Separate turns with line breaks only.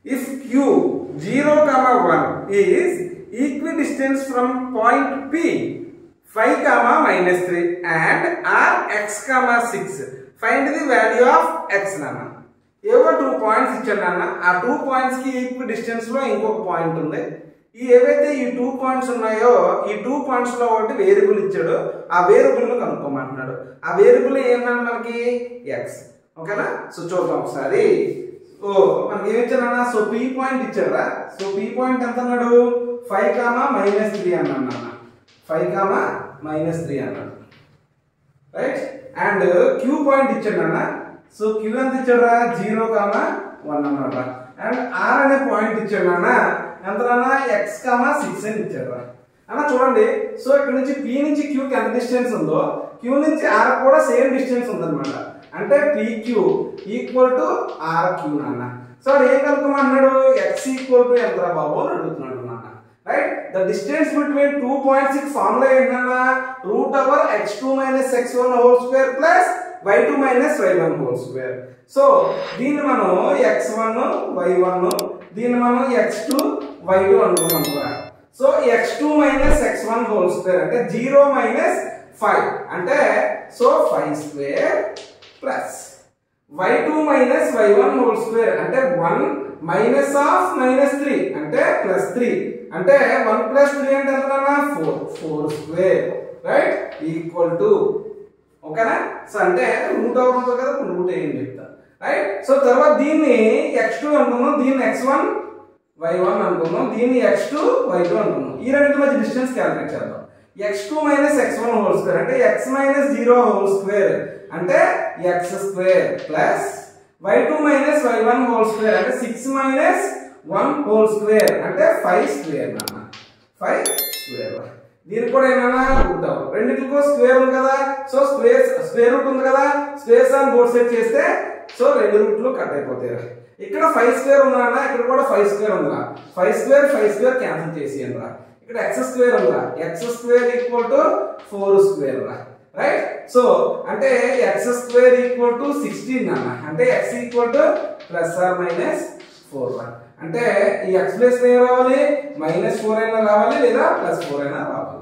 If Q 0, 1 is equidistant from point P 5, -3 and R x, 6, find the value of x నాన్న. ఏవో 2 points ఇచ్చాడు నాన్న. ఆ 2 points కి ఈక్విడిస్టెన్స్ లో ఇంకొక పాయింట్ ఉంది. ఏవైతే ఈ 2 పాయింట్స్ ఉన్నాయో ఈ 2 పాయింట్స్ లో ఒకటి వేరియబుల్ ఇచ్చాడు. ఆ వేరియబుల్ ను కనుక్కోమంటున్నాడు. ఆ వేరియబుల్ ఏంటంటే మనకి x. ఓకేనా? సో చూద్దాం ఒకసారి. సో మనకి ఏం ఇచ్చాడన్నా? సో p పాయింట్ ఇచ్చారా? సో p పాయింట్ ఎంత అన్నాడు? 5, -3 అన్నాడు నాన్న. 5, -3 అన్నాడు. రైట్? అండ్ q పాయింట్ ఇచ్చాడు నాన్న. సో q ఎంత ఇచ్చాడా? 0, 1 అన్నాడు. అండ్ r అనే పాయింట్ ఇచ్చాడు నాన్న. ఎంత నాన్న? x, 6 అని ఇచ్చాడు అన్న. చూడండి, సో ఇక్కడ నుంచి p నుంచి q కి ఎంత డిస్టెన్స్ ఉందో q నుంచి r కూడా సేమ్ డిస్టెన్స్ ఉందన్నమాట. అంటే pq ఈక్వల్ టు rq నాన్న. సో ఏం కనుక్కోమన్నాడు? x ఈక్వల్ టు ఎంతరా బాబు అని అడుగుతున్నాడు నాన్న. Right? The distance between 2 points కి ఫార్ములా ఏంటన్నా? √x2 - x1 whole square plus y2 - y1 whole square. So దీన్ని మనం x1 y1, దీన్ని మనం x2 y2 అనుకున్నాం కదా. So x2 - x1 whole square అంటే 0 - 5 అంటే so 5 square plus y2 - y1 whole square అంటే 1 మైనస్ ఆఫ్ -3 అంటే +3 అంటే 1 + 3 అంటే ఎంతనా? 4 స్క్వేర్. రైట్? ఈక్వల్ టు ఓకేనా? సో అంటే రూట్ ఓవర్ ఉంటుంది కదా, రూట్ ఏం చెప్తా. రైట్? సో తర్వాత దీన్ని x2 అనుకున్నాం, దీన్ని x1 y1 అనుకున్నాం, దీన్ని x2 y2 అనుకున్నాం. ఈ రెండింటి మధ్య డిస్టెన్స్ క్యాలిక్యులేట్ చేద్దాం. x2 - x1 హోల్ స్క్వేర్ అంటే x - 0 హోల్ స్క్వేర్ అంటే x square plus y2 - y1 whole square అంటే 6 - 1 హోల్ స్క్వేర్ అంటే 5 స్క్వేర్ నాన్న. 5 స్క్వేర్. దీనికి కూడా ఏమన్నా రూట్ ఓవర్. రెండింటికి స్క్వేర్ ఉంది కదా. సో స్క్వేర్ రూట్ ఉంది కదా. స్పేస్ ఆన్ బోర్డ్ సెట్ చేస్తే సో రెండు రూట్లు కట్ అయిపోతాయి. ఇక్కడ 5 స్క్వేర్ ఉంది నాన్న. ఇక్కడ కూడా 5 స్క్వేర్ ఉందిరా. 5 స్క్వేర్ క్యాన్సిల్ చేసేయండి రా. ఇక్కడ x స్క్వేర్ ఉందిరా. x square equal to 4 square రా. రైట్? సో అంటే x స్క్వేర్ ఈక్వల్ టు 16 నాన్న. అంటే x ఈక్వల్ టు +or -4 రా. అంటే ఈ x ప్లేస్ ఏం రావాలి? -4 అయినా రావాలి లేదా +4 అయినా రావాలి.